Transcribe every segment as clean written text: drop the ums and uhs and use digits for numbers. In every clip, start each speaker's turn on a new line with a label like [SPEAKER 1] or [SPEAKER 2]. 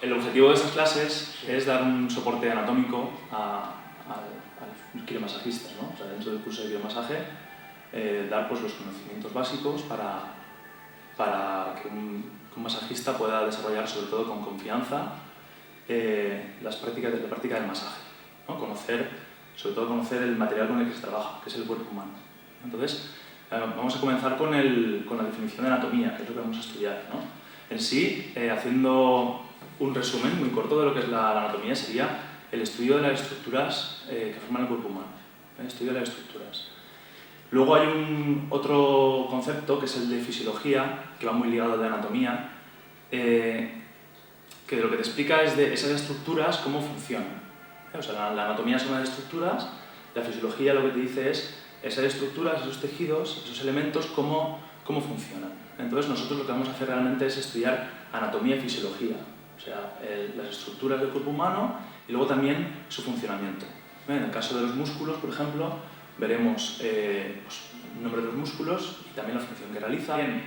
[SPEAKER 1] El objetivo de estas clases es dar un soporte anatómico al quiromasajista, ¿no? O sea, dentro del curso de quiromasaje, dar pues, los conocimientos básicos para que un masajista pueda desarrollar, sobre todo con confianza, la práctica del masaje, ¿no? Sobre todo conocer el material con el que se trabaja, que es el cuerpo humano. Entonces, vamos a comenzar con la definición de anatomía, que es lo que vamos a estudiar, ¿no? En sí, haciendo un resumen muy corto de lo que es la anatomía, sería el estudio de las estructuras que forman el cuerpo humano. El estudio de las estructuras. Luego hay otro concepto, que es el de fisiología, que va muy ligado al de anatomía, que lo que te explica es de esas estructuras cómo funcionan. O sea, la anatomía son las estructuras, la fisiología lo que te dice es esas estructuras, esos tejidos, esos elementos, cómo funcionan. Entonces nosotros lo que vamos a hacer realmente es estudiar anatomía y fisiología, o sea, las estructuras del cuerpo humano y luego también su funcionamiento. En el caso de los músculos, por ejemplo, veremos pues, el nombre de los músculos y también la función que realizan. Bien,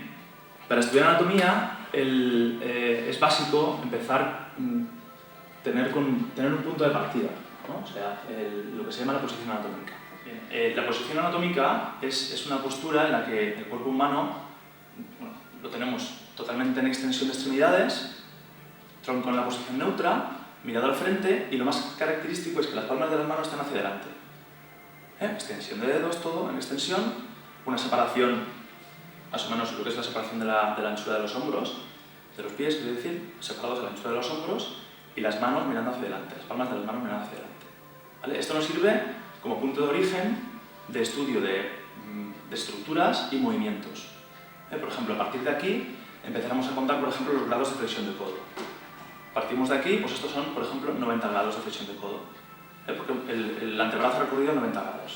[SPEAKER 1] para estudiar anatomía es básico empezar tener un punto de partida, ¿no? O sea, lo que se llama la posición anatómica. Bien, la posición anatómica es una postura en la que el cuerpo humano lo tenemos totalmente en extensión de extremidades, tronco en la posición neutra, mirada al frente, y lo más característico es que las palmas de las manos están hacia adelante. Extensión de dedos, todo en extensión, una separación, más o menos lo que es la separación de la anchura de los hombros, de los pies, quiero decir, separados de la anchura de los hombros, y las manos mirando hacia adelante, las palmas de las manos mirando hacia adelante. ¿Vale? Esto nos sirve como punto de origen de estudio de estructuras y movimientos. Por ejemplo, a partir de aquí empezaremos a contar, por ejemplo, los grados de flexión de codo. Partimos de aquí, pues estos son, por ejemplo, 90 grados de flexión de codo, porque el antebrazo ha recorrido 90 grados.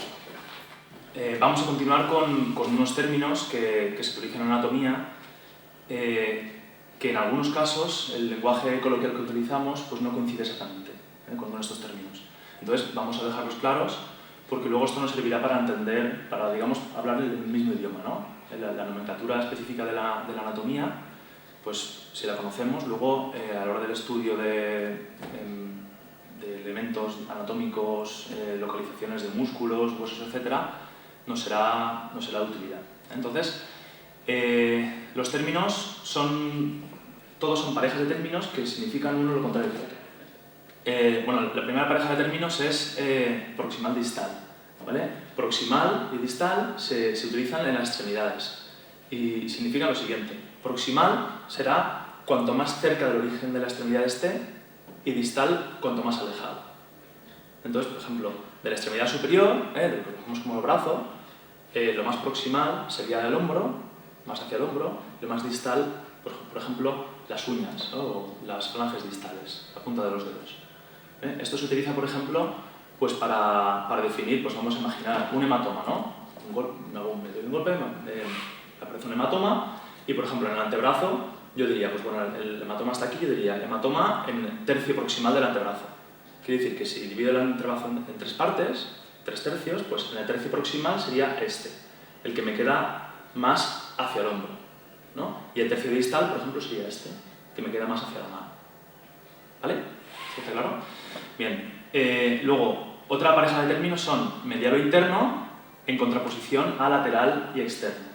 [SPEAKER 1] Vamos a continuar con unos términos que se utilizan en anatomía, que en algunos casos el lenguaje coloquial que utilizamos pues no coincide exactamente con estos términos. Entonces vamos a dejarlos claros, porque luego esto nos servirá para entender, para, digamos, hablar el mismo idioma, ¿no? La nomenclatura específica de la anatomía, pues si la conocemos, luego a la hora del estudio de elementos anatómicos, localizaciones de músculos, huesos, etc., nos será de utilidad. Entonces, los términos todos son parejas de términos que significan uno lo contrario del otro. Bueno, la primera pareja de términos es proximal-distal, ¿vale? Proximal y distal se utilizan en las extremidades y significan lo siguiente. Proximal será cuanto más cerca del origen de la extremidad esté, y distal cuanto más alejado. Entonces, por ejemplo, de la extremidad superior, de lo que conocemos como el brazo, lo más proximal sería el hombro, más hacia el hombro, y lo más distal, por ejemplo, las uñas, ¿no? O las falanges distales, la punta de los dedos. Esto se utiliza, por ejemplo, pues para definir, pues vamos a imaginar un hematoma, ¿no? Un golpe, aparece un hematoma, y por ejemplo en el antebrazo, yo diría, pues bueno, el hematoma está aquí, yo diría hematoma en tercio proximal del antebrazo. Quiere decir que si divido el antebrazo en tres partes, 3/3, pues en el tercio proximal sería este, el que me queda más hacia el hombro, ¿no? Y el tercio distal, por ejemplo, sería este, que me queda más hacia la mano. ¿Vale? ¿Está claro? Bien. Luego, otra pareja de términos son medial o interno en contraposición a lateral y externo.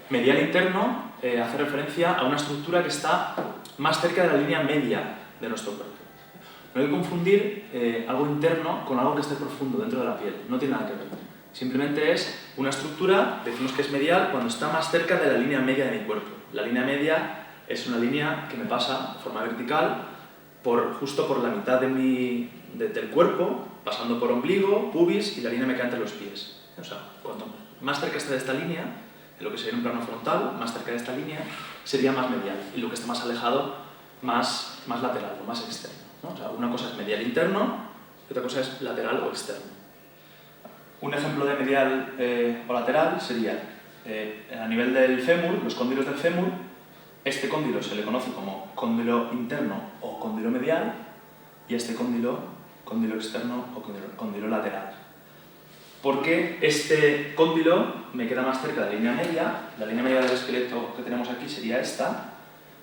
[SPEAKER 1] Medial interno hace referencia a una estructura que está más cerca de la línea media de nuestro cuerpo. No hay que confundir algo interno con algo que esté profundo dentro de la piel, no tiene nada que ver. Simplemente es una estructura, decimos que es medial cuando está más cerca de la línea media de mi cuerpo. La línea media es una línea que me pasa de forma vertical justo por la mitad del cuerpo, pasando por ombligo, pubis, y la línea me queda entre los pies. O sea, cuanto más cerca está de esta línea, en lo que sería un plano frontal, más cerca de esta línea, sería más medial, y lo que está más alejado, más lateral o más externo, ¿no? O sea, una cosa es medial interno y otra cosa es lateral o externo. Un ejemplo de medial o lateral sería, a nivel del fémur, los cóndilos del fémur, este cóndilo se le conoce como cóndilo interno o cóndilo medial, y este cóndilo externo o cóndilo lateral. Porque este cóndilo me queda más cerca de la línea media del esqueleto que tenemos aquí sería esta,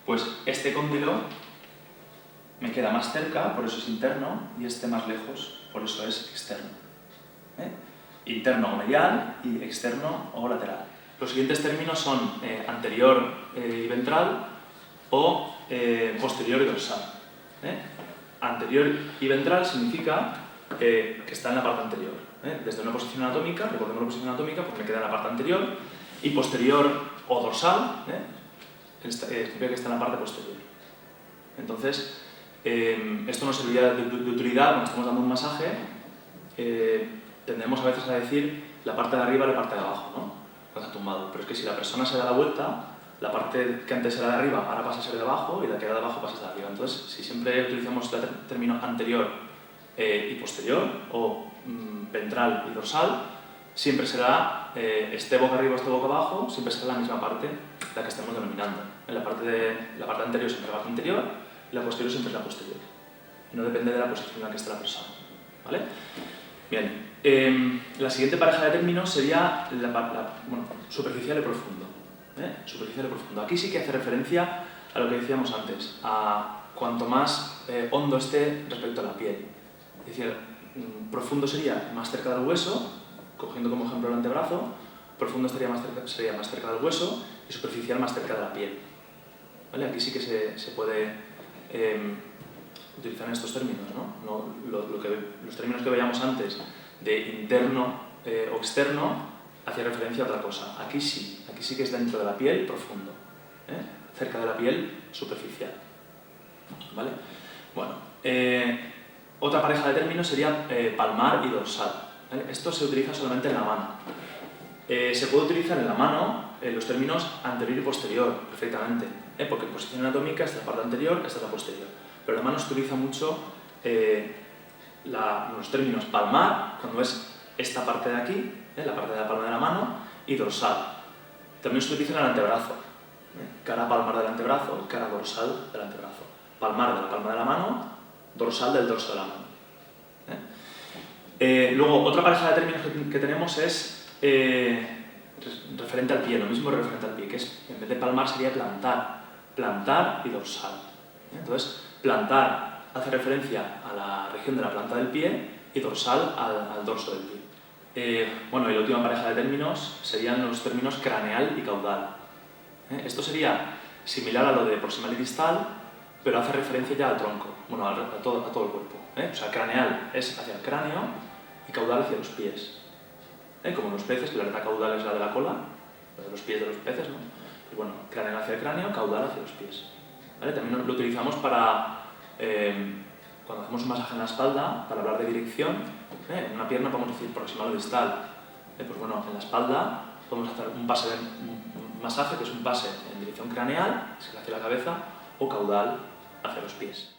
[SPEAKER 1] pues este cóndilo me queda más cerca, por eso es interno, y este más lejos, por eso es externo. Interno o medial y externo o lateral. Los siguientes términos son anterior y ventral o posterior y dorsal. Anterior y ventral significa que está en la parte anterior. Desde una posición anatómica, recordemos la posición anatómica, pues me queda en la parte anterior, y posterior o dorsal significa que está en la parte posterior. Entonces, esto nos serviría de utilidad cuando estamos dando un masaje. Tendemos a veces a decir la parte de arriba y la parte de abajo, ¿no? Cuando está tumbado. Pero es que si la persona se da la vuelta, la parte que antes era de arriba ahora pasa a ser de abajo y la que era de abajo pasa a ser de arriba. Entonces, si siempre utilizamos el término anterior y posterior, o ventral y dorsal, siempre será este boca arriba, este boca abajo, siempre será la misma parte la que estamos denominando. En la parte anterior siempre es la parte anterior y la posterior siempre es la posterior. Y no depende de la posición en la que esté la persona. ¿Vale? Bien, la siguiente pareja de términos sería superficial y profundo. Superficial y profundo. Aquí sí que hace referencia a lo que decíamos antes, a cuanto más hondo esté respecto a la piel. Es decir, profundo sería más cerca del hueso, cogiendo como ejemplo el antebrazo, profundo sería más cerca del hueso y superficial más cerca de la piel. ¿Vale? Aquí sí que se puede utilizar estos términos, ¿no? Los términos que veíamos antes de interno o externo hacía referencia a otra cosa. Aquí sí que es dentro de la piel, profundo. Cerca de la piel, superficial. ¿Vale? Bueno, otra pareja de términos sería palmar y dorsal. ¿Vale? Esto se utiliza solamente en la mano. Se puede utilizar en la mano los términos anterior y posterior, perfectamente, porque en posición anatómica esta es la parte anterior, esta es la posterior. Pero en la mano se utiliza mucho los términos palmar, cuando es esta parte de aquí, la parte de la palma de la mano, y dorsal. También se utiliza en el antebrazo, cara palmar del antebrazo, cara dorsal del antebrazo. Palmar de la palma de la mano, dorsal del dorso de la mano. Luego, otra pareja de términos que tenemos es referente al pie, lo mismo referente al pie, que es, en vez de palmar sería plantar y dorsal. Entonces, plantar hace referencia a la región de la planta del pie y dorsal al dorso del pie. Bueno, y la última pareja de términos serían los términos craneal y caudal. Esto sería similar a lo de proximal y distal, pero hace referencia ya al tronco, bueno, a todo el cuerpo. O sea, craneal es hacia el cráneo y caudal hacia los pies. Como los peces, que la aleta caudal es la de la cola, la de los pies de los peces, ¿no? Y bueno, craneal hacia el cráneo, caudal hacia los pies. ¿Vale? También lo utilizamos para cuando hacemos un masaje en la espalda, para hablar de dirección. En una pierna podemos decir proximal o distal. Pues bueno, en la espalda podemos hacer un masaje que es un pase en dirección craneal, hacia la cabeza, o caudal hacia los pies.